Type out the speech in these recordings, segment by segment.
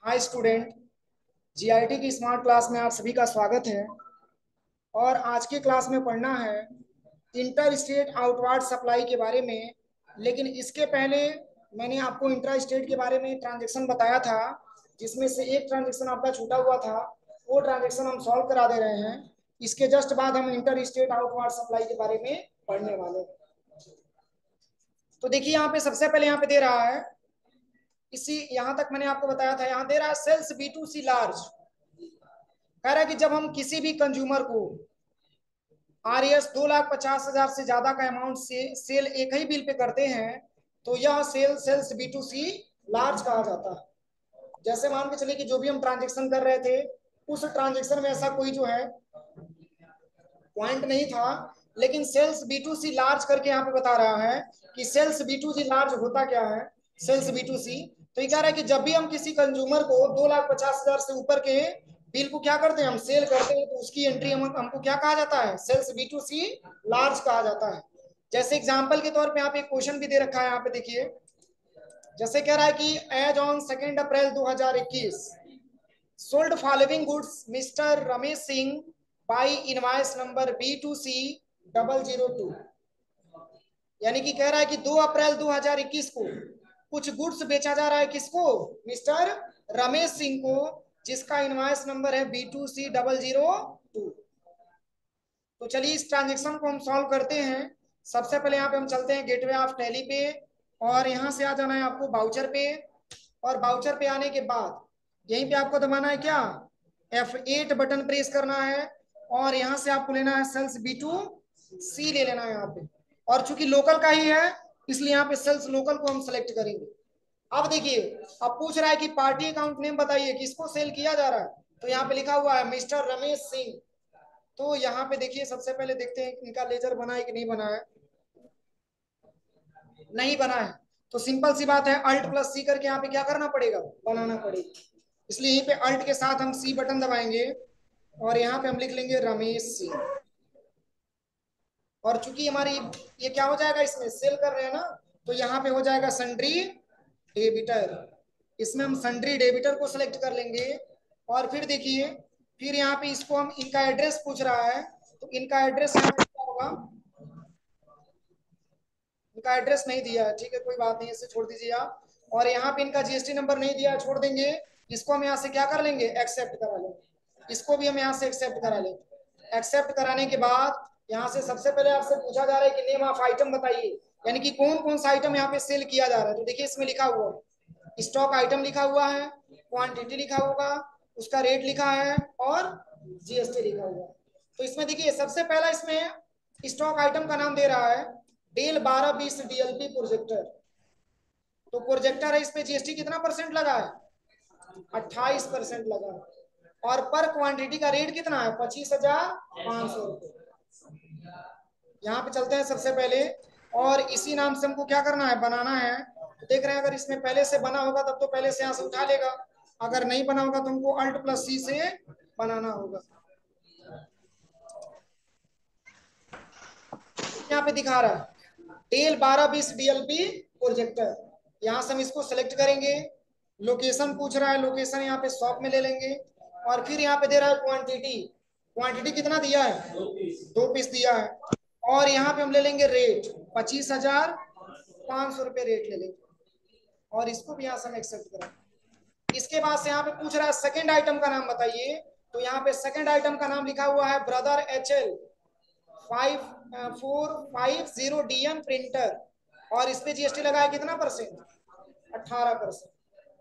Hi student. GIT की smart class में आप सभी का स्वागत है। और आज की क्लास में पढ़ना है इंटर स्टेट आउटवार्ड सप्लाई के बारे में। लेकिन इसके पहले मैंने आपको इंटर स्टेट के बारे में ट्रांजैक्शन बताया था, जिसमें से एक ट्रांजैक्शन आपका छूटा हुआ था। वो ट्रांजैक्शन हम सॉल्व करा दे रहे हैं। इसके जस्ट बाद हम इंटर स्टेट आउटवार्ड सप्लाई के बारे में पढ़ने वाले हैं। तो देखिए यहाँ पे सबसे पहले यहाँ पे दे रहा है, इसी यहाँ तक मैंने आपको बताया था। यहाँ दे रहा है सेल्स B2C लार्ज। कह रहा है कि जब हम किसी भी कंज्यूमर को RS 2,50,000 से ज्यादा का अमाउंट से सेल एक ही बिल पे करते हैं तो यह सेल्स B2C लार्ज कहा जाता है। जैसे मान के चलिए कि जो भी हम ट्रांजेक्शन कर रहे थे उस ट्रांजेक्शन में ऐसा कोई जो है पॉइंट नहीं था, लेकिन सेल्स B2C लार्ज करके यहाँ पे बता रहा है कि सेल्स B2C लार्ज होता क्या है। सेल्स B2C तो ये कह रहा है कि जब भी हम किसी कंज्यूमर को 2,50,000 से ऊपर के बिल को क्या करते हैं, हम सेल करते हैं, तो उसकी एंट्री हमको क्या कहा जाता है, सेल्स B2C लार्ज कहा जाता है। जैसे एग्जाम्पल के तौर पे यहाँ पे एक क्वेश्चन भी दे रखा है, यहाँ पे देखिए। जैसे कह रहा है कि as on 2 April 2021 sold following goods mister Ramesh Singh by invoice number B2C002। यानी कि कह रहा है कि 2 अप्रैल 2021 को कुछ गुड्स बेचा जा रहा है, किसको, मिस्टर रमेश सिंह को, जिसका इनवाइस नंबर है B2C002। तो चलिए इस ट्रांजेक्शन को हम सॉल्व करते हैं। सबसे पहले यहाँ पे हम चलते हैं गेटवे ऑफ टैली पे, और यहाँ से आ जाना है आपको बाउचर पे। और बाउचर पे आने के बाद यहीं पे आपको दबाना है क्या, F8 बटन प्रेस करना है। और यहाँ से आपको लेना है सेल्स B2C ले लेना है यहाँ पे। और चूंकि लोकल का ही है इसलिए यहाँ पे सेल्स लोकल को हम सेलेक्ट करेंगे। अब देखिए, अब पूछ रहा है कि पार्टी अकाउंट नेम बताइए, किसको सेल किया जा रहा है। तो यहाँ पे लिखा हुआ है मिस्टर रमेश सिंह। तो यहाँ पे देखिए, सबसे पहले देखते हैं इनका लेजर बना है कि नहीं बना है। नहीं बना है तो सिंपल सी बात है, Alt+C करके यहाँ पे क्या करना पड़ेगा, बनाना पड़ेगा। इसलिए यहीं पे अल्ट के साथ हम C बटन दबाएंगे और यहाँ पे हम लिख लेंगे रमेश सिंह। और चूंकि हमारी ये क्या हो जाएगा, इसमें सेल कर रहे हैं ना, तो यहाँ पे हो जाएगा सन्ड्री डेबिटर। इसमें हम सन्ड्री डेबिटर को सिलेक्ट कर लेंगे। और फिर देखिए, फिर यहाँ पे इसको हम इनका एड्रेस पूछ रहा है, तो इनका एड्रेस यहाँ पे क्या होगा, इनका एड्रेस नहीं दिया है, ठीक है कोई बात नहीं, इसे छोड़ दीजिए आप। और यहाँ पे इनका GST नंबर नहीं दिया है, छोड़ देंगे। इसको हम यहाँ से क्या कर लेंगे, एक्सेप्ट करा लेंगे। इसको भी हम यहाँ से एक्सेप्ट करा लेंगे। एक्सेप्ट कराने के बाद यहाँ से सबसे पहले आपसे पूछा जा रहा है कि नेम ऑफ आइटम बताइए, यानी कि कौन कौन सा आइटम यहाँ पे सेल किया जा रहा है। तो देखिए इसमें लिखा हुआ है, स्टॉक आइटम लिखा हुआ है, क्वांटिटी लिखा होगा, उसका रेट लिखा है और GST लिखा हुआ है। तो इसमें देखिए सबसे पहला इसमें स्टॉक आइटम का नाम दे रहा है डेल 1220 DLP प्रोजेक्टर। तो प्रोजेक्टर है, इस पे GST कितना परसेंट लगा है, 28% लगा है। और पर क्वांटिटी का रेट कितना है, 25,500 रुपये। यहाँ पे चलते हैं सबसे पहले, और इसी नाम से हमको क्या करना है, बनाना है। तो देख रहे हैं अगर इसमें पहले से बना होगा तब तो पहले से यहाँ से उठा लेगा, अगर नहीं बना होगा तो हमको Alt+C से बनाना होगा। यहाँ पे दिखा रहा है डेल 1220 DLP प्रोजेक्टर। यहाँ से हम इसको सेलेक्ट करेंगे। लोकेशन पूछ रहा है, लोकेशन यहाँ पे शॉप में ले लेंगे। और फिर यहाँ पे दे रहा है क्वांटिटी, क्वांटिटी कितना दिया है, 2 पीस दिया है। और यहाँ पे हम ले लेंगे रेट, 25,500 रुपये रेट ले लेंगे। और इसको भी यहाँ से हम एक्सेप्ट करेंगे। इसके बाद से यहाँ पे पूछ रहा है सेकंड आइटम का नाम बताइए। तो यहाँ पे सेकंड आइटम का नाम लिखा हुआ है ब्रदर HL 5450 DM प्रिंटर। और इस पे GST लगा है कितना परसेंट, 18%।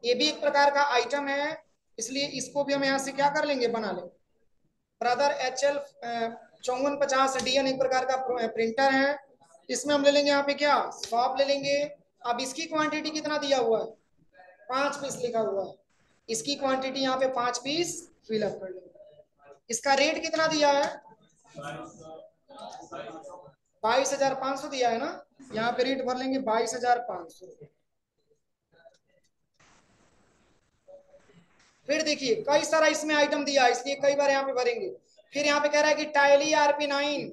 ये भी एक प्रकार का आइटम है, इसलिए इसको भी हम यहाँ से क्या कर लेंगे, बना लेंगे। ब्रदर HL 5450 DN एक प्रकार का प्रिंटर है। इसमें हम ले लेंगे यहाँ पे क्या, शॉप ले लेंगे। अब इसकी क्वांटिटी कितना दिया हुआ है, 5 पीस लिखा हुआ है। इसकी क्वांटिटी यहाँ पे 5 पीस फिलअप कर लेंगे। इसका रेट कितना दिया है, 22,500 दिया है ना। यहाँ पे रेट भर लेंगे 22,500। फिर देखिए कई सारा इसमें आइटम दिया है, इसलिए कई बार यहाँ पे भरेंगे। फिर यहाँ पे कह रहा है कि टैली RP9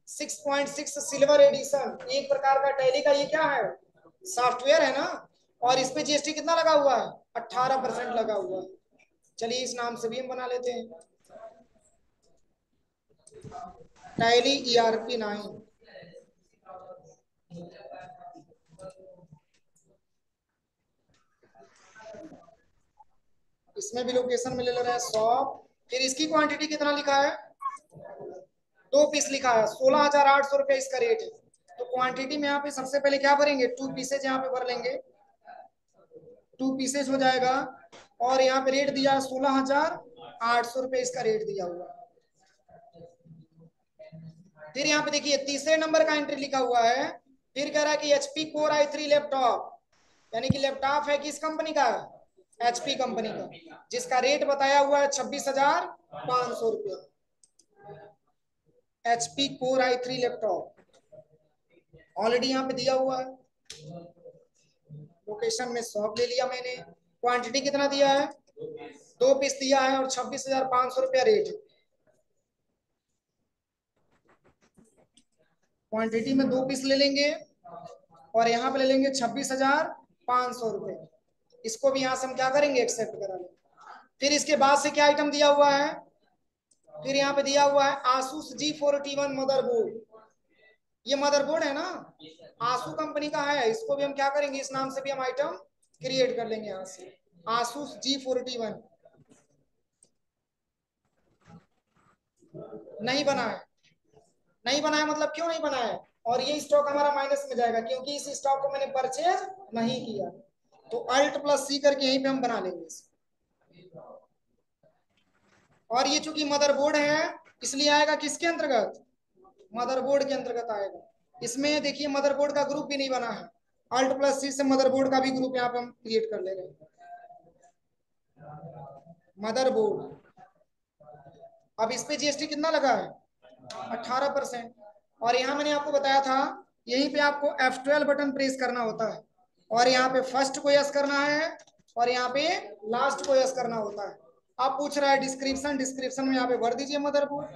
6.6 सिल्वर एडिशन, एक प्रकार का टैली का ये क्या है, सॉफ्टवेयर है ना। और इस पे जीएसटी कितना लगा हुआ है? 18% लगा हुआ है। चलिए इस नाम से भी हम बना लेते हैं, टैली ईआरपी 9। इसमें भी लोकेशन में ले रहा है 100। फिर इसकी क्वांटिटी कितना लिखा है? 2 पीस लिखा है, 16,800 रुपये इसका रेट है। तो क्वांटिटी में यहाँ पे सबसे पहले क्या भरेंगे? 2 पीसेज यहाँ पे भर लेंगे, 2 पीसेज हो जाएगा। और यहाँ पे रेट दिया है 16,800 रुपये इसका रेट दिया हुआ। फिर यहाँ पे देखिए तीसरे नंबर का एंट्री लिखा हुआ है। फिर कह रहा है कि एचपी कोर i3 लैपटॉप, यानी कि लैपटॉप है किस कंपनी का? एचपी कंपनी का, जिसका रेट बताया हुआ है 26,500 रुपये। HP core i3 laptop already यहाँ पे दिया हुआ है। लोकेशन में शॉप ले लिया मैंने। क्वांटिटी कितना दिया है? 2 पीस दिया है और 26,500 रुपया रेट है। क्वांटिटी में 2 पीस ले लेंगे और यहाँ पे ले लेंगे 26,500 रुपये। इसको भी यहाँ से हम क्या करेंगे? एक्सेप्ट करा लेंगे। फिर इसके बाद से क्या आइटम दिया हुआ है? फिर यहाँ पे दिया हुआ है आसूस G41 मदरबोर्ड। ये मदरबोर्ड है ना, आसू कंपनी का है। इसको भी हम क्या करेंगे? इस नाम से भी हम आइटम क्रिएट कर लेंगे यहाँ से, आसूस G41। नहीं बना है, नहीं बनाया मतलब क्यों नहीं बनाया? और ये स्टॉक हमारा माइनस में जाएगा क्योंकि इस स्टॉक को मैंने परचेज नहीं किया। तो अल्ट प्लस सी करके यहीं पे हम बना लेंगे इसे। और ये चूंकि मदरबोर्ड है इसलिए आएगा किसके अंतर्गत? मदरबोर्ड के अंतर्गत आएगा। इसमें देखिए मदरबोर्ड का ग्रुप भी नहीं बना है। अल्ट प्लस सी से मदरबोर्ड का भी ग्रुप यहाँ पे हम क्रिएट कर ले रहे हैं, मदरबोर्ड। अब इस पे जीएसटी कितना लगा है? 18%। और यहाँ मैंने आपको बताया था यहीं पे आपको F12 बटन प्रेस करना होता है और यहाँ पे फर्स्ट को यस करना है और यहाँ पे लास्ट को यस करना होता है। अब पूछ रहा है डिस्क्रिप्शन, डिस्क्रिप्शन में यहाँ पे भर दीजिए मदरबोर्ड।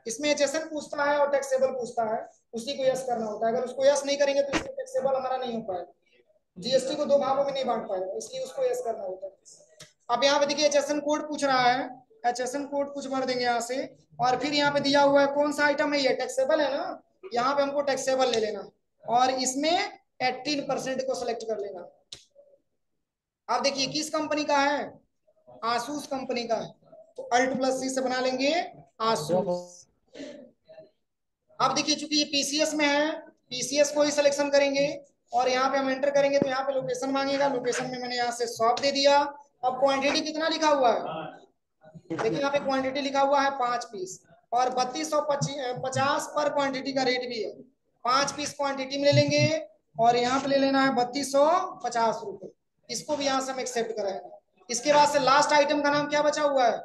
इसमें एचएसएन पूछता है और टैक्सेबल पूछता है, उसी को यस करना होता है। अगर उसको यस नहीं करेंगे तो इसमें टैक्सेबल हमारा नहीं हो पाएगा, जीएसटी को 2 भागों में नहीं बांट पाएगा, इसलिए उसको यस करना होता है। अब यहाँ पे देखिए एचएसएन कोड पूछ रहा है, एचएसएन कोड कुछ भर देंगे यहाँ से। और फिर यहाँ पे दिया हुआ है कौन सा आइटम है? ये टैक्सेबल है ना, यहाँ पे हमको टैक्सेबल ले लेना और इसमें 18% को सिलेक्ट कर लेना। अब देखिए किस कंपनी का है? आसूस कंपनी का है, तो अल्ट प्लस सी से बना लेंगे आसूस। अब देखिए चूंकि ये पीसीएस में है, पीसीएस को ही सिलेक्शन करेंगे और यहाँ पे हम एंटर करेंगे तो यहाँ पे लोकेशन मांगेगा। लोकेशन में मैंने यहाँ से शॉप दे दिया। अब क्वांटिटी कितना लिखा हुआ है? देखिए यहाँ पे क्वांटिटी लिखा हुआ है 5 पीस और 3250 पर क्वांटिटी का रेट भी है। 5 पीस क्वांटिटी में ले लेंगे और यहाँ पे ले लेना है 3250 रुपये। इसको भी यहाँ से हम एक्सेप्ट कराएंगे। इसके बाद से लास्ट आइटम का नाम क्या बचा हुआ है?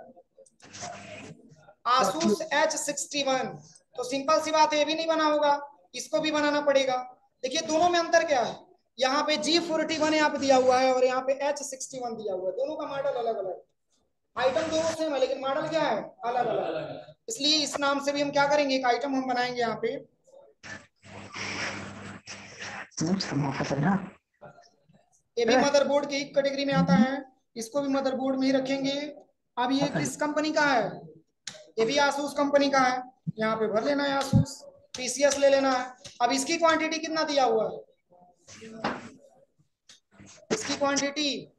Asus H61। तो सिंपल सी बात है, ये भी नहीं बना होगा, इसको भी बनाना पड़ेगा। देखिए दोनों में अंतर क्या है? यहाँ पे G41 यहाँ पे दिया हुआ है और यहाँ पे H61 दिया हुआ है। दोनों का मॉडल अलग अलग, आइटम दोनों सेम है लेकिन मॉडल क्या है? अलग अलग। इसलिए इस नाम से भी हम क्या करेंगे? एक आइटम हम बनाएंगे यहाँ पे। ये भी मदरबोर्ड की कैटेगरी में आता है, इसको भी मदरबोर्ड में ही रखेंगे। अब ये किस कंपनी का है? ये भी आसूस कंपनी का है, यहाँ पे भर लेना है आसूस। पीसीएस ले लेना है। अब इसकी क्वांटिटी कितना दिया हुआ है? इसकी क्वांटिटी,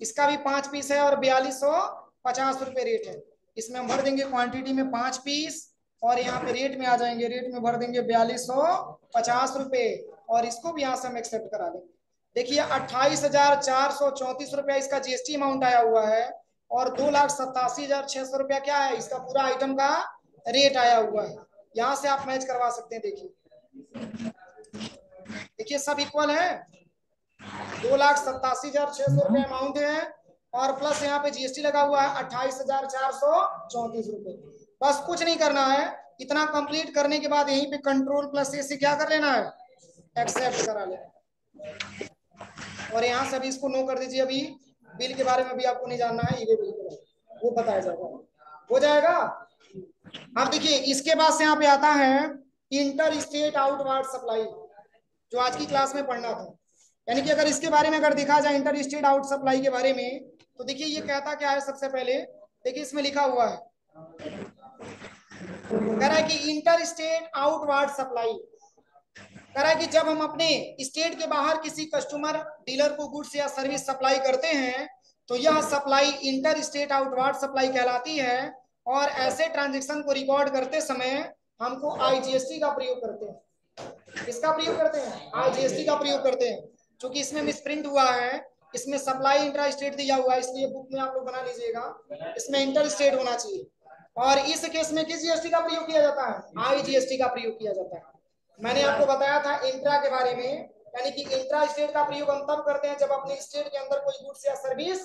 इसका भी 5 पीस है और 4250 रुपये रेट है। इसमें हम भर देंगे क्वांटिटी में 5 पीस और यहाँ पे रेट में आ जाएंगे, रेट में भर देंगे 4250 रुपये और इसको भी यहाँ से हम एक्सेप्ट करा देंगे। देखिए 28,434 रुपया इसका जीएसटी अमाउंट आया हुआ है और 2,87,600 रुपया क्या है? इसका पूरा आइटम का रेट आया हुआ है। यहाँ से आप मैच करवा सकते हैं। देखिए देखिए सब इक्वल है, 2,87,600 रुपये अमाउंट है और प्लस यहाँ पे जीएसटी लगा हुआ है 28,434 रुपये। बस कुछ नहीं करना है, इतना कंप्लीट करने के बाद यहीं पे कंट्रोल प्लस ए से क्या कर लेना है? एक्सेप्ट करा लेना। और यहाँ से अभी इसको नो कर दीजिए। अभी बिल के बारे में अभी आपको नहीं जानना है, ई-वे बिल के बारे में वो बताया जाएगा, हो जाएगा। अब देखिए इसके बाद से यहाँ पे आता है इंटर स्टेट आउटवार्ड सप्लाई, जो आज की क्लास में पढ़ना था। यानी कि अगर इसके बारे में अगर देखा जाए इंटर स्टेट आउट सप्लाई के बारे में, तो देखिए ये कहता क्या है। सबसे पहले देखिए इसमें लिखा हुआ है, कह रहा है कि इंटर स्टेट आउटवर्ड सप्लाई, कह रहा है कि जब हम अपने स्टेट के बाहर किसी कस्टमर डीलर को गुड्स या सर्विस सप्लाई करते हैं तो यह supply inter state outward supply कहलाती है। और ऐसे ट्रांजेक्शन को रिकॉर्ड करते समय हमको आईजीएसटी का प्रयोग करते हैं। किसका प्रयोग करते हैं? आईजीएसटी का प्रयोग करते हैं। चूंकि इसमें मिसप्रिंट हुआ है, इसमें सप्लाई इंट्रा स्टेट दिया हुआ है, इसलिए बुक में आप लोग बना लीजिएगा, इसमें इंटर स्टेट होना चाहिए। और इस केस में किस जीएसटी का प्रयोग किया जाता है? आईजीएसटी का प्रयोग किया जाता है। मैंने आपको बताया था इंट्रा के बारे में, यानी कि इंट्रा स्टेट का प्रयोग हम तब करते हैं जब अपने स्टेट के अंदर कोई गुड्स या सर्विस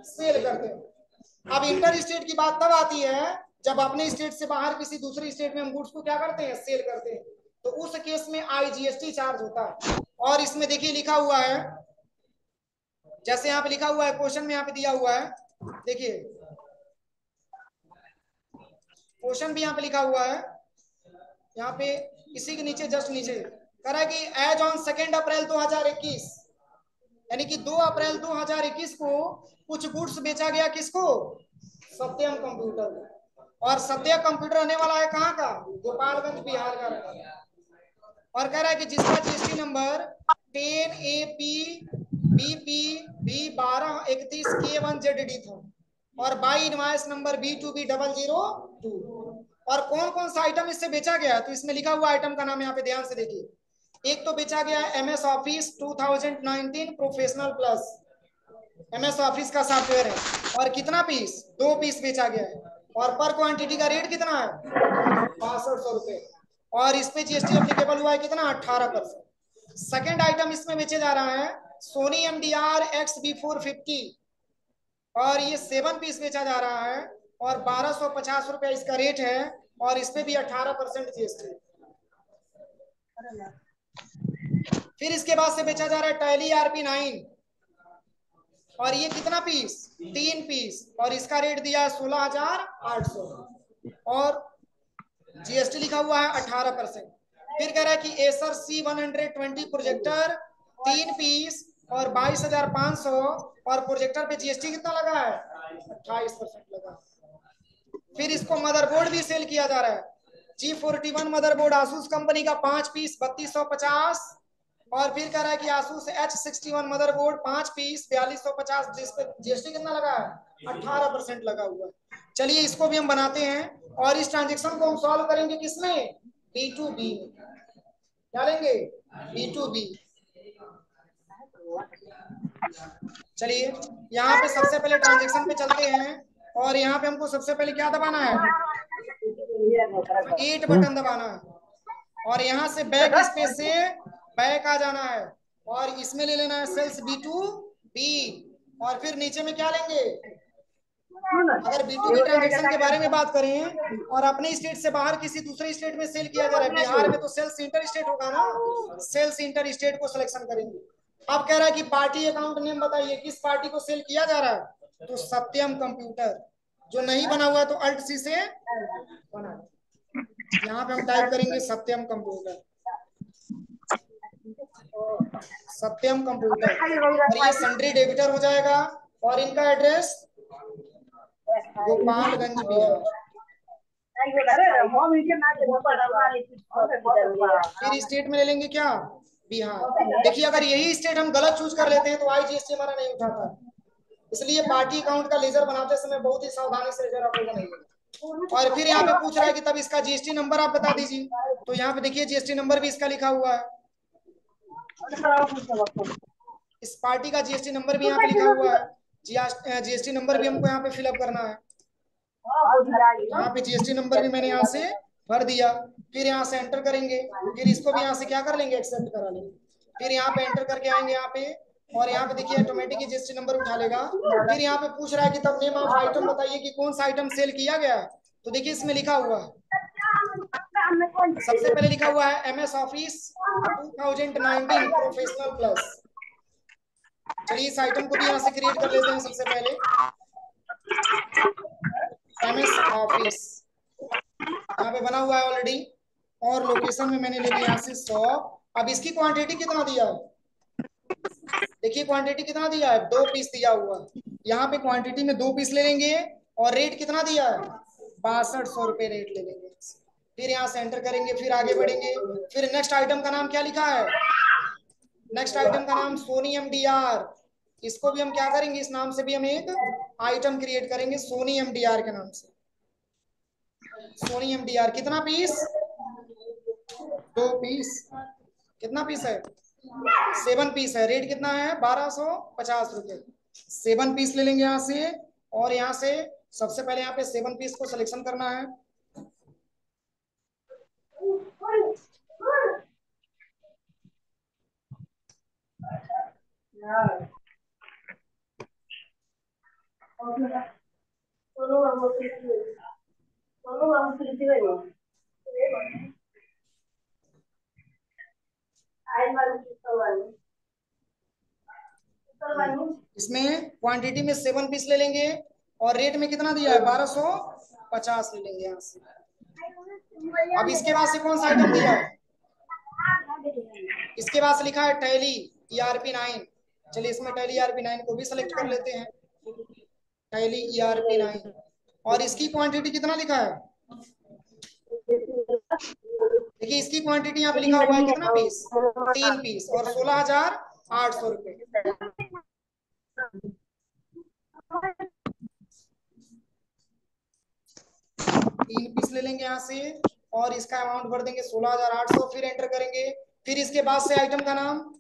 सेल करते हैं। अब इंटर स्टेट की बात तब आती है जब अपने स्टेट से बाहर किसी दूसरे स्टेट में हम गुड्स को क्या करते हैं? सेल करते हैं। तो उस केस में आईजीएसटी चार्ज होता है। और इसमें देखिए लिखा हुआ है, जैसे यहाँ पे लिखा हुआ है, क्वेश्चन में यहाँ पे दिया हुआ है, देखिए क्वेश्चन भी यहाँ पे लिखा हुआ है, यहाँ पे इसी के नीचे जस्ट नीचे कह रहा है कि एज ऑन 2 अप्रैल 2021, यानी कि 2 अप्रैल 2021 को कुछ गुड्स बेचा गया किसको? सत्यम कंप्यूटर को। और सत्य कंप्यूटर रहने वाला है कहाँ का? गोपालगंज बिहार का रहने वाला। और कह रहा है कि जिसका GST number 10AP BP B1231ZD था और बाई इनवॉइस नंबर B2B002। और कौन कौन सा आइटम इससे बेचा गया? तो इसमें लिखा हुआ आइटम का नाम यहाँ पे ध्यान से देखिए। एक तो बेचा गया है MS office 2019 professional plus, MS office का सॉफ्टवेयर है। और कितना पीस? 2 पीस बेचा गया है। और पर क्वांटिटी का रेट कितना है? 6500 रुपए। और इस पे जीएसटी एप्लीकेबल हुआ है कितना? 18%। सेकेंड आइटम इसमें बेचे जा रहा है सोनी MDR XB450 और ये 7 पीस बेचा जा रहा है और 1250 रुपया इसका रेट है और इस पे भी 18% जीएसटी। फिर इसके बाद से बेचा जा रहा है टैली RP9 और ये कितना पीस? 3 पीस और इसका रेट दिया है 16,800 और जीएसटी लिखा हुआ है 18%। फिर कह रहा है कि एसर C120 प्रोजेक्टर 3 पीस और 22,500 और प्रोजेक्टर पे जीएसटी कितना लगा है? 28% लगा। फिर इसको मदरबोर्ड भी सेल किया जा रहा है, G41 मदरबोर्ड आसूस कंपनी का 5 पीस 3250। और फिर कह रहा है कि आसूस H61 मदरबोर्ड 5 पीस 4250, जिस पे जीएसटी कितना लगा है? 18% लगा हुआ है। चलिए इसको भी हम बनाते हैं और इस ट्रांजेक्शन को हम सॉल्व करेंगे किसमें? B2B में। क्या लेंगे? B2B। चलिए यहाँ पे सबसे पहले ट्रांजेक्शन पे चलते हैं और यहाँ पे हमको सबसे पहले क्या दबाना है? 8 बटन दबाना है और यहाँ से बैक स्पेस से बैक आ जाना है और इसमें ले लेना है सेल्स B2B। और फिर नीचे में क्या लेंगे? अगर B2B ट्रांजेक्शन के बारे में बात करें और अपने स्टेट से बाहर किसी दूसरे स्टेट में सेल किया जा रहा है, बिहार में तो सेल्स इंटर स्टेट होगा ना, सेल्स इंटर स्टेट को सिलेक्शन करेंगे। अब कह रहा है कि पार्टी अकाउंट नेम बताइए, किस पार्टी को सेल किया जा रहा है? तो सत्यम कंप्यूटर। जो नहीं बना हुआ है तो अल्ट सी से बना, यहाँ पे हम टाइप करेंगे सत्यम कंप्यूटर, सत्यम कंप्यूटर और ये सन्ड्री डेबिटर हो जाएगा और इनका एड्रेस गोपालगंज बिहार। फिर स्टेट में ले लेंगे क्या? बिहार। देखिए अगर यही स्टेट हम गलत चूज कर लेते हैं तो आईजीएसटी हमारा नहीं उठाता, इसलिए पार्टी अकाउंट का लेजर बनाते समय बहुत ही सावधानी से लेजर आप लोगों ने। और फिर यहाँ पे पूछ रहा है कि तब इसका जीएसटी नंबर आप बता दीजिए, तो यहाँ पे देखिए जीएसटी नंबर भी इसका लिखा हुआ है, इस पार्टी का जीएसटी नंबर भी यहाँ पे लिखा हुआ है। जीएसटी नंबर भी हमको यहाँ पे फिलअप करना है, यहाँ पे जीएसटी नंबर भी मैंने यहाँ से भर दिया। फिर यहाँ से एंटर करेंगे, फिर इसको भी यहाँ से क्या कर लेंगे? एक्सेप्ट करा लेंगे। फिर यहाँ पे एंटर करके आएंगे यहाँ पे और यहाँ पे देखिए ऑटोमेटिक जीएसटी नंबर उठा लेगा। फिर यहाँ पे पूछ रहा है कि तब नेम ऑफ आइटम बताइए कि कौन सा आइटम सेल किया गया। तो देखिए इसमें लिखा हुआ है, सबसे पहले लिखा हुआ है MS ऑफिस 2019 प्रोफेशनल प्लस। चलिए इस आइटम को भी यहाँ से क्रिएट कर लेते हैं। सबसे पहले MS ऑफिस यहाँ पे बना हुआ है ऑलरेडी और लोकेशन में मैंने ले लिया यहाँ से 100। अब इसकी क्वांटिटी कितना दिया है? देखिए क्वांटिटी कितना दिया है, 2 पीस दिया हुआ है। यहाँ पे क्वांटिटी में 2 पीस ले लेंगे और रेट कितना दिया है, 6200 रुपये रेट ले लेंगे। फिर यहाँ से एंटर करेंगे, फिर आगे बढ़ेंगे। फिर नेक्स्ट आइटम का नाम क्या लिखा है, नेक्स्ट आइटम का नाम सोनी एमडीआर। इसको भी हम क्या करेंगे, इस नाम से भी हम एक आइटम क्रिएट करेंगे सोनी एमडीआर के नाम से। सोनी एमडीआर कितना पीस, 2 पीस। कितना पीस है, 7 पीस है। रेट कितना है, 1250 रुपये। 7 पीस ले लेंगे यहाँ से। और यहाँ से सबसे पहले यहाँ पे 7 पीस को सिलेक्शन करना है। इसमें क्वांटिटी में 7 पीस ले लेंगे और रेट में कितना दिया है, 1250 ले लेंगे यहाँ से। अब इसके बाद से कौन सा आइटम दिया है, इसके बाद से लिखा है टैली ERP9। चलिए इसमें टैली ERP9 को भी सिलेक्ट कर लेते हैं, टैली ERP9। और इसकी क्वांटिटी कितना लिखा है, देखिए इसकी क्वांटिटी यहाँ पे लिखा हुआ है कितना पीस, 3 पीस और 16,800 रुपये। 3 पीस ले लेंगे यहाँ से और इसका अमाउंट भर देंगे 16,800। फिर एंटर करेंगे। फिर इसके बाद से आइटम का नाम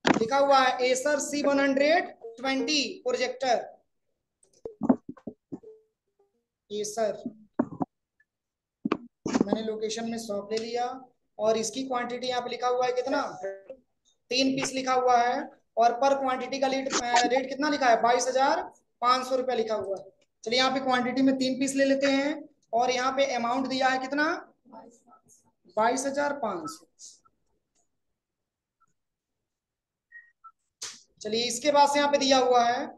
लिखा हुआ है एसर C120 प्रोजेक्टर। एसर मैंने लोकेशन में शॉप ले लिया और इसकी क्वांटिटी यहाँ पे लिखा हुआ है कितना, 3 पीस लिखा हुआ है। और पर क्वांटिटी का रेट कितना लिखा है, 22,500 रुपया लिखा हुआ है। चलिए यहाँ पे क्वांटिटी में 3 पीस ले लेते हैं और यहाँ पे अमाउंट दिया है कितना, 22,500। चलिए इसके बाद से यहाँ पे दिया हुआ है,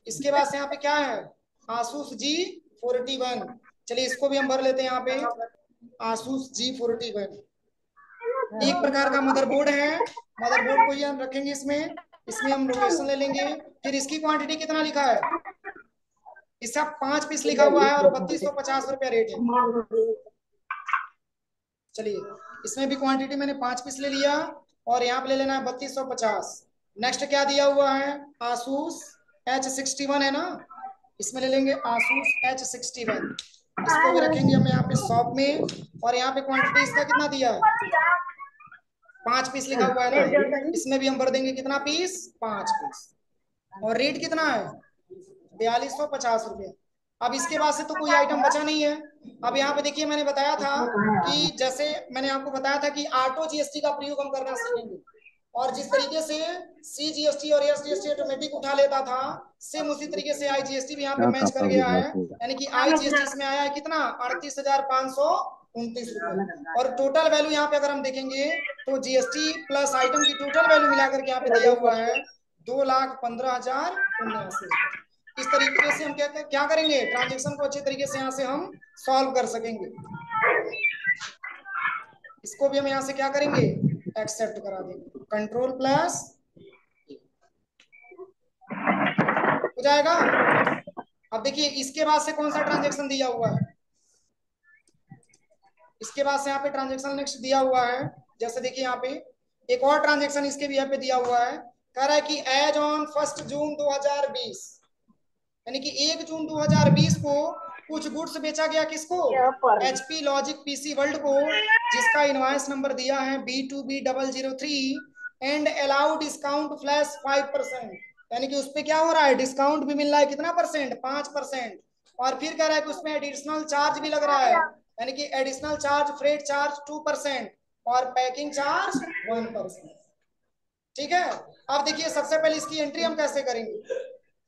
इसके बाद से यहाँ पे क्या है, आसूस G41। चलिए इसको भी हम भर लेते हैं यहाँ पे, आसूस G41 एक प्रकार का मदरबोर्ड है। मदरबोर्ड को ही हम रखेंगे इसमें। इसमें हम लोकेशन ले लेंगे। फिर इसकी क्वांटिटी कितना लिखा है, इसका 5 पीस लिखा हुआ है और 3250 रुपया रेट है। चलिए इसमें भी क्वांटिटी मैंने 5 पीस ले लिया और यहाँ पे ले लेना है 3250। नेक्स्ट क्या दिया हुआ है, आसूस H61 है ना, इसमें ले लेंगे आसूस H61। इसको भी रखेंगे हम यहाँ पे शॉप में। और यहाँ पे क्वांटिटी इसका कितना दिया है, 5 पीस लिखा हुआ है ना, इसमें भी हम भर देंगे कितना पीस, 5 पीस। और रेट कितना है, 4250 रुपये। अब इसके बाद से तो कोई आइटम बचा नहीं है। अब यहाँ पे देखिए मैंने बताया था कि जैसे मैंने आपको बताया था कि ऑटो GST का प्रयोग हम करना सीखेंगे। और जिस तरीके से CGST और SGST ऑटोमेटिक उठा लेता था, सेम उसी तरीके से IGST भी यहाँ पे मैच कर गया है। यानी कि IGST इसमें आया है कितना, 38,529 रुपये। और टोटल वैल्यू यहाँ पे अगर हम देखेंगे तो GST प्लस आइटम की टोटल वैल्यू मिलाकर के यहाँ पे दिया हुआ है 2,15,079। इस तरीके से हम क्या करेंगे, ट्रांजेक्शन को अच्छे तरीके से यहाँ से हम सॉल्व कर सकेंगे। इसको भी हम यहाँ से क्या करेंगे, एक्सेप्ट करा देंगे, कंट्रोल प्लस हो जाएगा। अब देखिए इसके बाद से कौन सा ट्रांजेक्शन दिया हुआ है, इसके बाद से यहाँ पे ट्रांजेक्शन नेक्स्ट दिया हुआ है। जैसे देखिए यहाँ पे एक और ट्रांजेक्शन इसके भी यहाँ पे दिया हुआ है, कह रहा है कि एज ऑन 1 जून 2020, यानी कि 1 जून 2020 को कुछ गुड्स बेचा गया किसको, HP लॉजिक PC वर्ल्ड को, जिसका इनवॉइस नंबर दिया है B2B003 and allowed discount flash 5%। यानी कि उस पर क्या हो रहा है, डिस्काउंट भी मिल रहा है कितना परसेंट, 5%। और फिर कह रहा है कि उसमें एडिशनल चार्ज भी लग रहा है, यानी कि एडिशनल चार्ज फ्रेट चार्ज 2% और पैकिंग चार्ज 1%। ठीक है। अब देखिए सबसे पहले इसकी एंट्री हम कैसे करेंगे,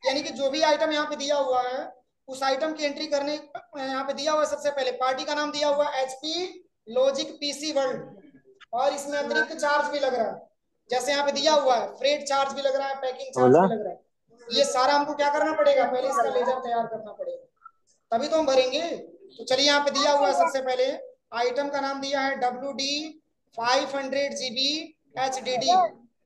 यानी कि जो भी आइटम यहाँ पे दिया हुआ है उस आइटम की एंट्री करने, यहाँ पे दिया हुआ है सबसे पहले पार्टी का नाम दिया हुआ है HP लॉजिक PC वर्ल्ड और इसमें अतिरिक्त चार्ज भी लग रहा है, जैसे यहाँ पे दिया हुआ है फ्रेट चार्ज भी लग रहा है, पैकिंग चार्ज भी लग रहा है। ये सारा हमको क्या करना पड़ेगा, पहले इसका लेजर तैयार करना पड़ेगा तभी तो हम भरेंगे। तो चलिए यहाँ पे दिया हुआ है सबसे पहले आइटम का नाम दिया है WD 500 GB HDD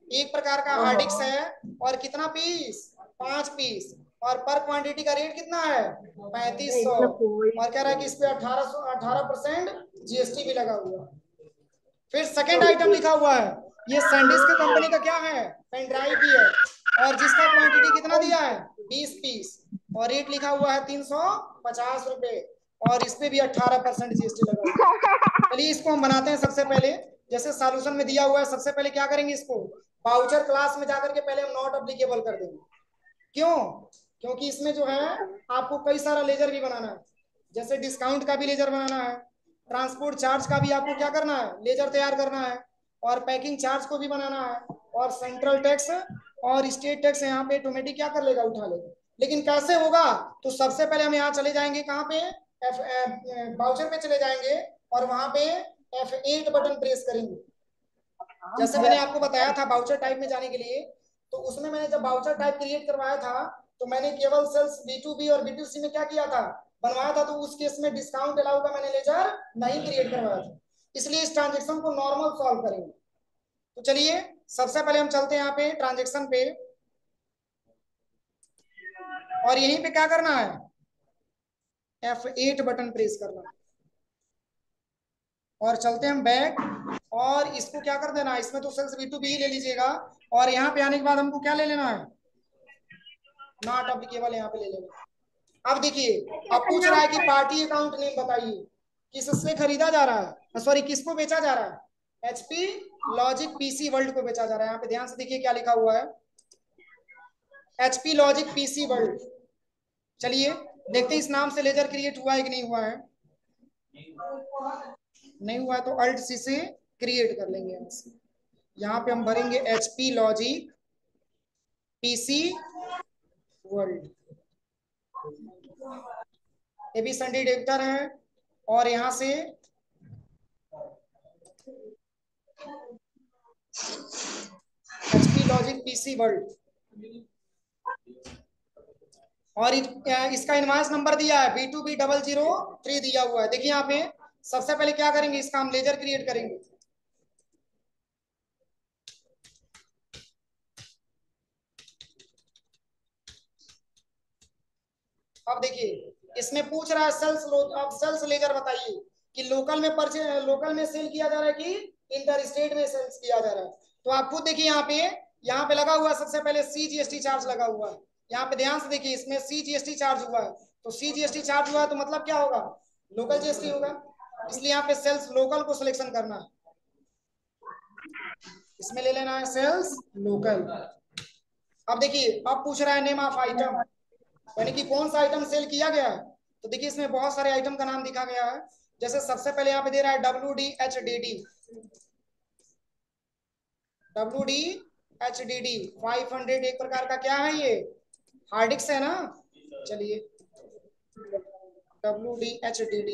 एक प्रकार का हार्ड डिस्क है, और कितना पीस, 5 पीस, और पर क्वांटिटी का रेट कितना है, 3500, और कह रहा है कि इस पे 18% जीएसटी भी लगा हुआ है। फिर सेकेंड आइटम लिखा हुआ है, ये सैंडिस्क कंपनी का क्या है, पेन ड्राइव भी है, और जिसका क्वांटिटी कितना दिया है, 20 पीस, और रेट लिखा हुआ है 350 रुपए, और इस पे भी 18% जीएसटी लगा हुआ है। चलिए इसको हम बनाते हैं। सबसे पहले जैसे सॉल्यूशन में दिया हुआ है, सबसे पहले क्या करेंगे, इसको वाउचर क्लास में जाकर के पहले हम नॉट अप्लीकेबल कर देंगे। क्यों, क्योंकि इसमें जो है आपको कई सारा लेजर भी बनाना है, जैसे डिस्काउंट का भी लेजर बनाना है, ट्रांसपोर्ट चार्ज का भी आपको क्या करना है, लेजर तैयार करना है, और पैकिंग चार्ज को भी बनाना है, और सेंट्रल टैक्स और स्टेट टैक्स यहाँ पे ऑटोमेटिक क्या कर लेगा, उठा लेगा। लेकिन कैसे होगा, तो सबसे पहले हम यहाँ चले जाएंगे, कहाँ पे, वाउचर पे चले जाएंगे, और वहां पे F8 बटन प्रेस करेंगे। जैसे मैंने आपको बताया था बाउचर टाइप में जाने के लिए, तो उसमें मैंने जब बाउचर टाइप क्रिएट करवाया था, तो मैंने केवल सेल्स B2B और B2C में क्या किया था, बनवाया था, तो उस केस में डिस्काउंट अलाउ का मैंने लेजर नहीं क्रिएट करवाया था। इसलिए इस ट्रांजेक्शन को नॉर्मल सॉल्व करेंगे। तो चलिए सबसे पहले हम चलते हैं यहाँ पे ट्रांजेक्शन पे, और यहीं पे क्या करना है, F8 बटन प्रेस करना है, और चलते हैं हम बैक, और इसको क्या कर देना है, इसमें तो सेल्स B2B ही ले लीजिएगा, और यहाँ पे आने के बाद हमको क्या ले लेना है, नॉट अप्लीकेबल यहाँ पे ले लेना। अब देखिए, अब पूछ रहा है कि पार्टी अकाउंट नेम बताइए, किससे खरीदा जा रहा है, सॉरी किसको बेचा जा रहा है, HP लॉजिक PC वर्ल्ड को बेचा जा रहा है। यहाँ पे ध्यान से देखिए क्या लिखा हुआ है, HP लॉजिक PC वर्ल्ड। चलिए देखते हैं इस नाम से लेजर क्रिएट हुआ है कि नहीं हुआ है। नहीं हुआ है तो अल्ट C से क्रिएट कर लेंगे। यहाँ पे हम भरेंगे HP लॉजिक PC वर्ल्ड, ये भी संडे डेबिटर है, और यहाँ से HP लॉजिक PC वर्ल्ड, और इसका इनवॉइस नंबर दिया है B2B003 दिया हुआ है। देखिए यहाँ पे सबसे पहले क्या करेंगे, इसका हम लेजर क्रिएट करेंगे। अब देखिए इसमें पूछ रहा है सेल्स, अब सेल्स लेजर बताइए कि लोकल में लोकल में सेल किया जा रहा है कि इंटर स्टेट में सेल्स किया जा रहा है। तो आप खुद देखिए यहाँ पे लगा हुआ है, सबसे पहले CGST चार्ज लगा हुआ है। यहाँ पे ध्यान से देखिए, इसमें CGST चार्ज हुआ है, तो CGST चार्ज हुआ है तो मतलब क्या होगा, लोकल GST होगा। इसलिए यहाँ पे सेल्स लोकल को सिलेक्शन करना है, इसमें ले लेना है सेल्स लोकल। अब देखिए अब पूछ रहा है नेम ऑफ आइटम, यानी कि कौन सा आइटम सेल किया गया है। तो देखिए इसमें बहुत सारे आइटम का नाम दिखा गया है, जैसे सबसे पहले यहाँ पे दे रहा है WD HDD 500, एक प्रकार का क्या है ये, हार्ड डिस्क है ना। चलिए WD HDD,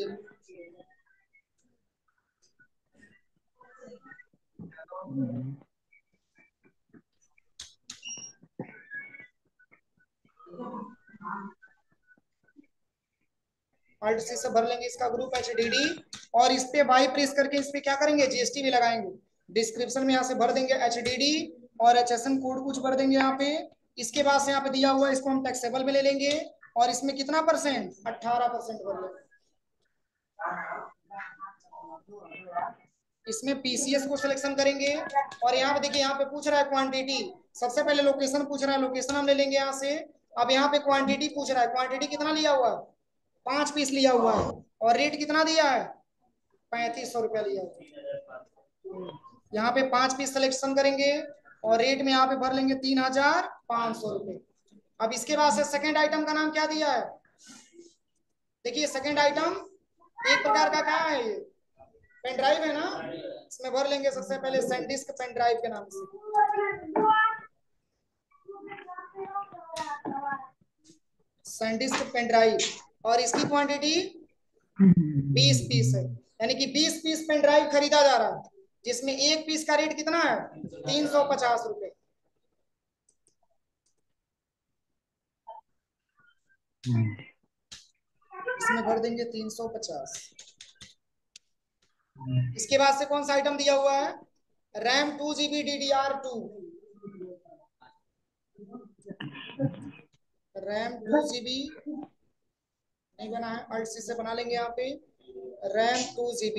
अल्ट सी से भर लेंगे इसका ग्रुप HDD, और इस पे बाई प्रेस करके इस पे क्या करेंगे, GST भी लगाएंगे। डिस्क्रिप्शन में यहाँ से भर देंगे HDD, और HSN कोड कुछ भर देंगे यहाँ पे। इसके बाद से यहाँ पे दिया हुआ है, इसको हम टैक्सेबल में ले लेंगे, और इसमें कितना परसेंट, 18% भर लेंगे। इसमें PCS को सिलेक्शन करेंगे, और यहाँ पे देखिए यहाँ पे पूछ रहा है क्वांटिटी, सबसे पहले लोकेशन पूछ रहा है, लोकेशन हम ले लेंगे यहाँ से। अब यहाँ पे क्वांटिटी पूछ रहा है, क्वांटिटी कितना लिया हुआ है, 5 पीस लिया हुआ है, और रेट कितना दिया है, 3500 रुपया लिया हुआ है। यहाँ पे 5 पीस सिलेक्शन करेंगे, और रेट में यहाँ पे भर लेंगे 3500 रुपये। अब इसके बाद से सेकेंड आइटम का नाम क्या दिया है, देखिए सेकेंड आइटम एक प्रकार का क्या है, ये पेन ड्राइव है ना, इसमें भर लेंगे सबसे पहले सैंडिस्क पेन ड्राइव के नाम से, सैंडिस्क पेन ड्राइव, और इसकी क्वांटिटी 20 पीस है, यानी कि 20 पीस पेन ड्राइव खरीदा जा रहा है, जिसमें एक पीस का रेट कितना है, 350 रुपये। इसमें भर देंगे 350। इसके बाद से कौन सा आइटम दिया हुआ है, RAM 2GB DDR2, RAM 2 GB नहीं बना है, अल्ट सी से बना लेंगे यहाँ पे। रैम 2 GB,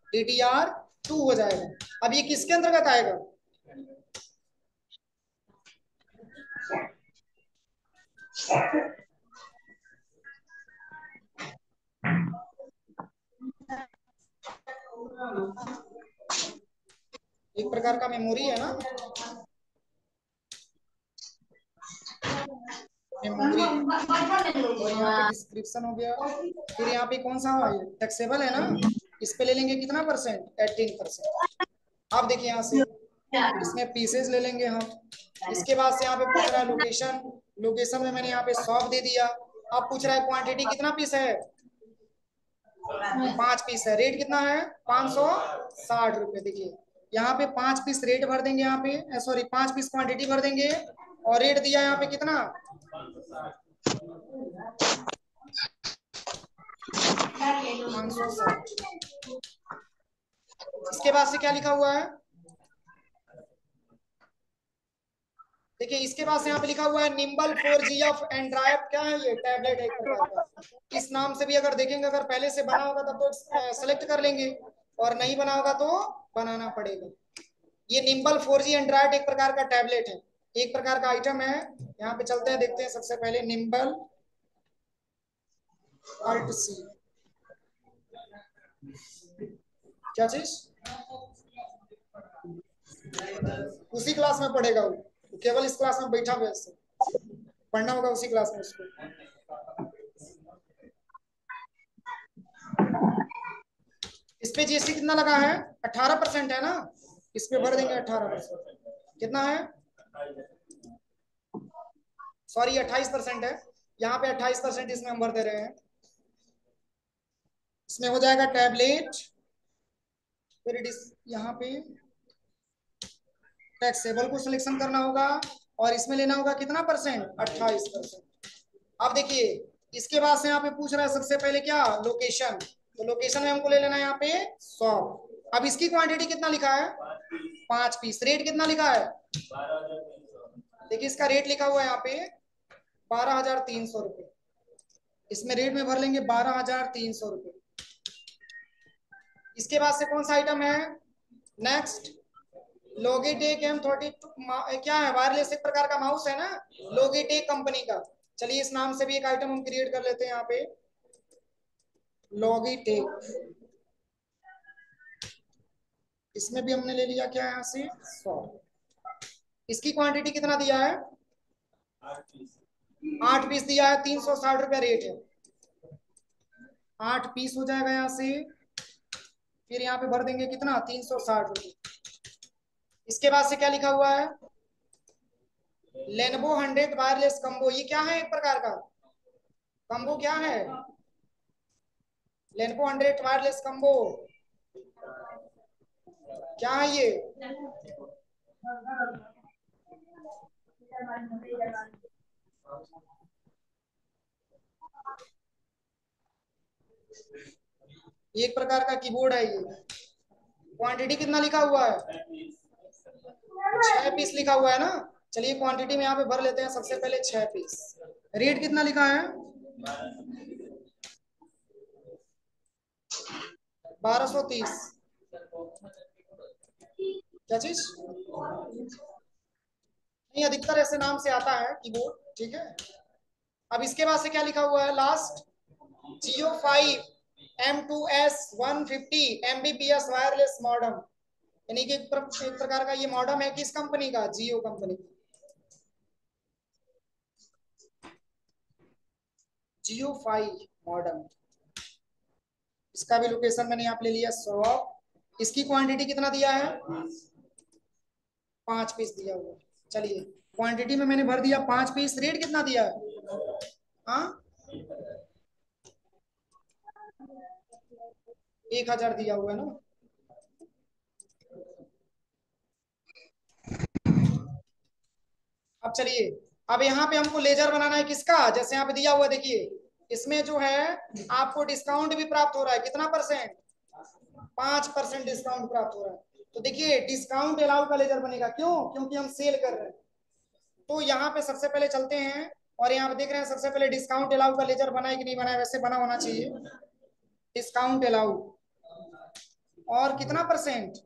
DDR2 हो जाएगा। अब ये किसके अंतर्गत आएगा? एक प्रकार का मेमोरी है ना, मेमोरी। और यहाँ पे डिस्क्रिप्शन हो गया। फिर यहाँ पे कौन सा है, टैक्सेबल है ना, इस पे ले लेंगे कितना परसेंट, 18%। अब देखिए यहाँ से इसमें पीसेज ले लेंगे हम। इसके बाद से यहाँ पे पूछ रहा है लोकेशन, लोकेशन में मैंने यहाँ पे 100 दे दिया। अब पूछ रहा है क्वांटिटी कितना पीस है, 5 पीस है। रेट कितना है, 560 रुपये। देखिए यहाँ पे 5 पीस रेट भर देंगे, यहाँ पे सॉरी 5 पीस क्वांटिटी भर देंगे, और रेट दिया यहाँ पे कितना, 560। इसके बाद से क्या लिखा हुआ है, देखिए इसके बाद से यहाँ पे लिखा हुआ है निम्बल 4G ऑफ एंड्राइड। क्या है ये, टैबलेट है एक प्रकार का। इस नाम से भी अगर देखेंगे, अगर पहले से बना होगा तब तो सेलेक्ट कर लेंगे, और नहीं बना होगा तो बनाना पड़ेगा। ये निम्बल 4G एंड्राइड एक प्रकार का टैबलेट है, एक प्रकार का आइटम है। यहाँ पे चलते हैं, देखते हैं सबसे पहले निम्बल अल्ट सी, क्या चीज, उसी क्लास में पढ़ेगा वो, केवल इस क्लास में बैठा हुआ है, पढ़ना होगा उसी क्लास में उसको। इस पे जीएसटी कितना लगा है, 18% है ना, इस पे भर देंगे 18%। कितना है, सॉरी 28% है, यहाँ पे 28% इसमें हम भर दे रहे हैं। इसमें हो जाएगा टैबलेट, फिर यहाँ पे टैक्सेबल को सिलेक्शन करना होगा, और इसमें लेना होगा कितना परसेंट, 28%। अब देखिए इसके बाद से यहाँ पे पूछ रहा है सबसे पहले क्या, लोकेशन। तो लोकेशन में हमको ले लेना है यहाँ पे 100। अब इसकी क्वांटिटी कितना लिखा है, 5 पीस। रेट कितना लिखा है, देखिए इसका रेट लिखा हुआ है यहाँ पे 12,300 रुपये। इसमें रेट में भर लेंगे 12,300 रुपये। इसके बाद से कौन सा आइटम है, नेक्स्ट लॉगिटेक M32, क्या है, वायरलेस एक प्रकार का माउस है ना, लॉगिटेक कंपनी का। चलिए इस नाम से भी एक आइटम हम क्रिएट कर लेते हैं यहाँ पे, लॉगिटेक। इसमें भी हमने ले लिया क्या यहाँ से 100। इसकी क्वांटिटी कितना दिया है, 8 पीस दिया है, 360 रुपया रेट है। 8 पीस हो जाएगा यहाँ से, फिर यहाँ पे भर देंगे कितना, 360 रुपये। इसके बाद से क्या लिखा हुआ है, लेनोवो 100 वायरलेस कम्बो। ये क्या है, एक प्रकार का कम्बो, क्या है, लेनोवो 100 वायरलेस कम्बो, क्या है ये, एक प्रकार का कीबोर्ड है ये। क्वांटिटी कितना लिखा हुआ है, 6 पीस लिखा हुआ है ना। चलिए क्वांटिटी में यहाँ पे भर लेते हैं सबसे पहले 6 पीस। रेट कितना लिखा है, 1230। क्या चीज, नहीं अधिकतर ऐसे नाम से आता है कीबोर्ड, ठीक है। अब इसके बाद से क्या लिखा हुआ है last, Geo5 M2S 150 Mbps wireless modem, यानी कि एक प्रकार का ये मॉडम है, किस कंपनी का, जियो कंपनी का। Geo5 मॉडम, इसका भी लोकेशन मैंने यहाँ पे ले लिया 100। इसकी क्वांटिटी कितना दिया है, 5 पीस दिया हुआ। चलिए क्वांटिटी में मैंने भर दिया 5 पीस। रेट कितना दिया है, हाँ 1,000 दिया हुआ है ना। अब चलिए, अब यहाँ पे हमको लेजर बनाना है किसका, जैसे यहाँ पे दिया हुआ देखिए, इसमें जो है आपको डिस्काउंट भी प्राप्त हो रहा है, कितना परसेंट, 5% डिस्काउंट प्राप्त हो रहा है। तो देखिए डिस्काउंट अलाउ का लेजर बनेगा, क्यों? क्योंकि हम सेल कर रहे हैं। तो यहाँ पे सबसे पहले चलते हैं और यहाँ पे देख रहे हैं सबसे पहले डिस्काउंट अलाउ का लेजर बना है कि नहीं बना है, वैसे बना होना चाहिए। डिस्काउंट अलाउ और कितना परसेंट,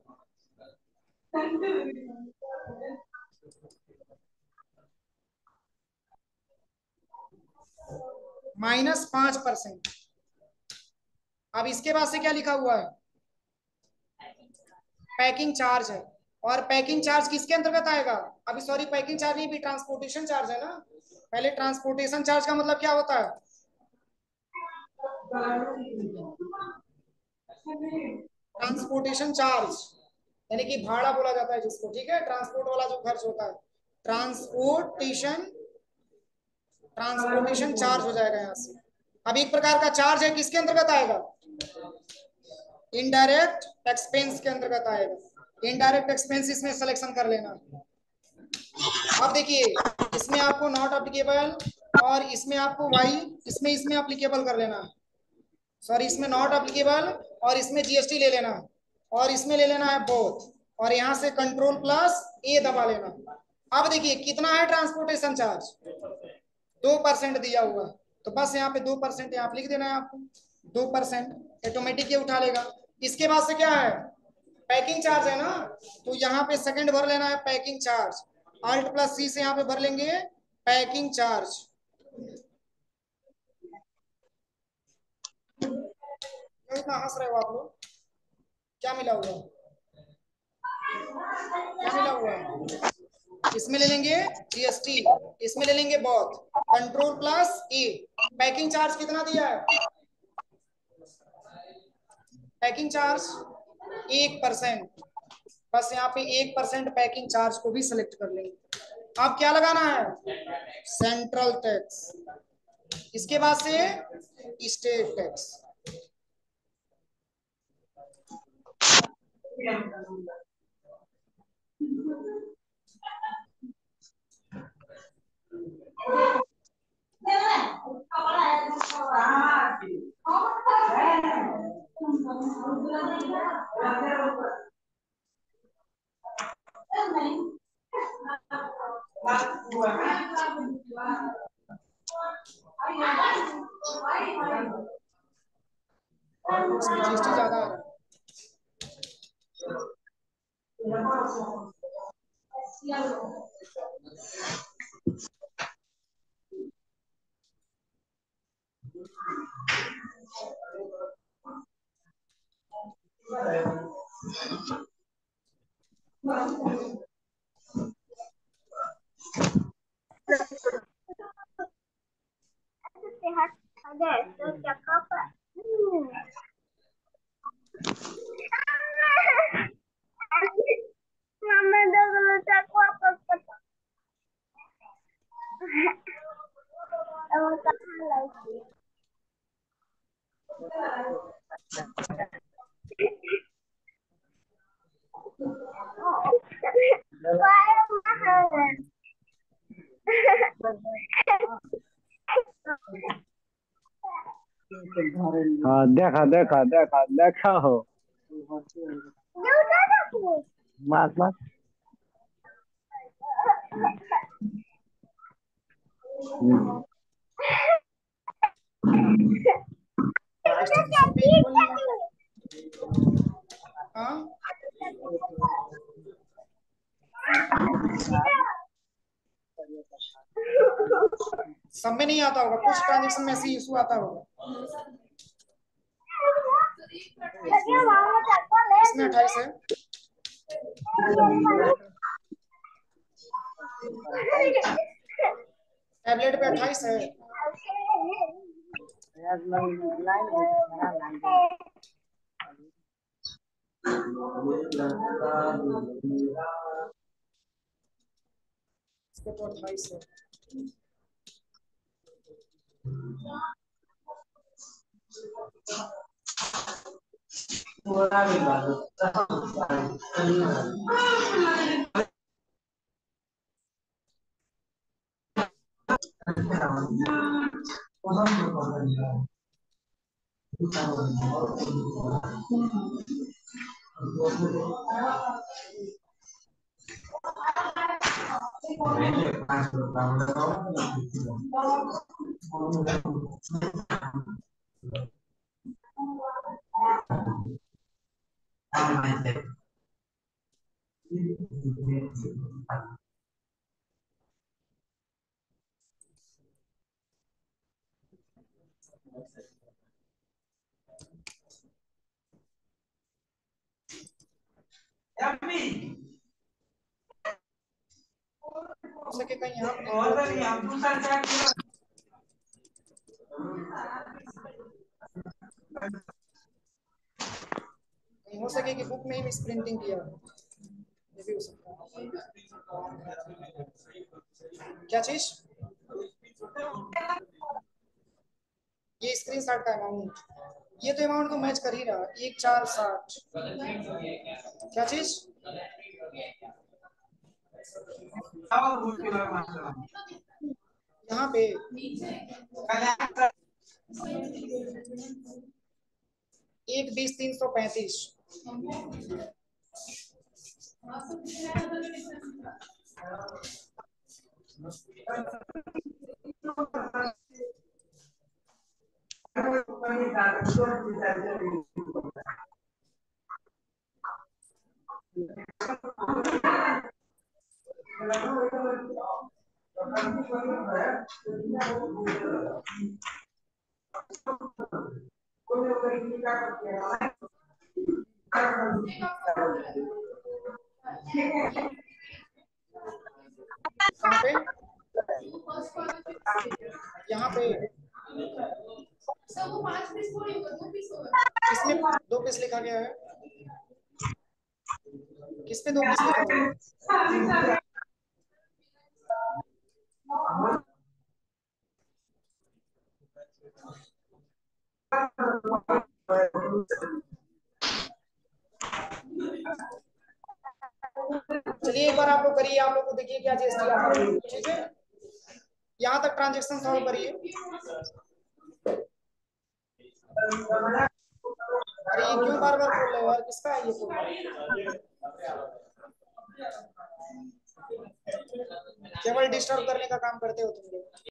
-5%। अब इसके बाद से क्या लिखा हुआ है, पैकिंग चार्ज है। और पैकिंग चार्ज किसके अंतर्गत आएगा, अभी सॉरी पैकिंग चार्ज नहीं भी ट्रांसपोर्टेशन चार्ज है ना। पहले ट्रांसपोर्टेशन चार्ज का मतलब क्या होता है, ट्रांसपोर्टेशन चार्ज यानी कि भाड़ा बोला जाता है जिसको, ठीक है, ट्रांसपोर्ट वाला जो खर्च होता है, ट्रांसपोर्टेशन ट्रांसपोर्टेशन चार्ज हो जाएगा यहाँ से। अब एक प्रकार का चार्ज है, किसके अंतर्गत आएगा, इनडायरेक्ट एक्सपेंस के अंतर्गत आएगा। इनडायरेक्ट एक्सपेंस इसमें सिलेक्शन कर लेना। अब देखिए इसमें आपको नॉट अप्लीकेबल और इसमें आपको वाई इसमें अप्लीकेबल कर लेना है, सॉरी इसमें नॉट अप्लीकेबल और इसमें जीएसटी ले लेना है और इसमें ले लेना है बोथ, और यहाँ से कंट्रोल प्लस ए दबा लेना। अब देखिए कितना है ट्रांसपोर्टेशन चार्ज, 2% दिया हुआ है, तो बस यहाँ पे 2% यहाँ पे लिख देना है आपको, 2% ऑटोमेटिक ये उठा लेगा। इसके बाद से क्या है, पैकिंग चार्ज है ना, तो यहाँ पे सेकंड भर लेना है पैकिंग चार्ज, अल्ट प्लस सी से यहाँ पे भर लेंगे पैकिंग चार्ज। क्यों इतना हंस रहे हो आप लोग, क्या मिला हुआ, क्या मिला हुआ है, इसमें ले लेंगे जीएसटी, इसमें ले लेंगे बहुत, कंट्रोल प्लस ई। पैकिंग चार्ज कितना दिया है, पैकिंग चार्ज 1%, बस यहाँ पे 1% पैकिंग चार्ज को भी सिलेक्ट कर लेंगे। अब क्या लगाना है, सेंट्रल टैक्स, इसके बाद से स्टेट टैक्स। इसमें जीएसटी ज्यादा आ रहा है। हाँ देखा देखा देखा देखा हो मार मार डिस्ट्रीब्यूशन पेज खोल लिया, हाँ सब में नहीं आता होगा, कुछ ट्रांजेक्शन में ऐसी इशू आता होगा। इसमें 28 है, टैबलेट पे 28 है। इसके तो 28 है। हो सके कहीं यहाँ पे नहीं कहीं हो सके कि बुक में ही मिस प्रिंटिंग किया हो, ये भी हो सकता है। क्या चीज? ये स्क्रीन शॉट का अमाउंट, ये तो अमाउंट तो मैच कर ही रहा, 1460। क्या चीज? यहाँ पे 1/20/335। कहाँ पे? यहाँ पे किसमें 2 पीस लिखा गया है? किस पे 2 पीस लिखा हुआ है? चलिए एक बार आप लोग करिए, आप लोग को देखिए क्या जीएसटी आता है, ठीक है? यहाँ तक ट्रांजेक्शन सॉल्व करिए। अरे ये क्यों बार बार बोल रहे हो यार, किसका है ये फोन? केवल डिस्टर्ब करने का काम करते हो तुम।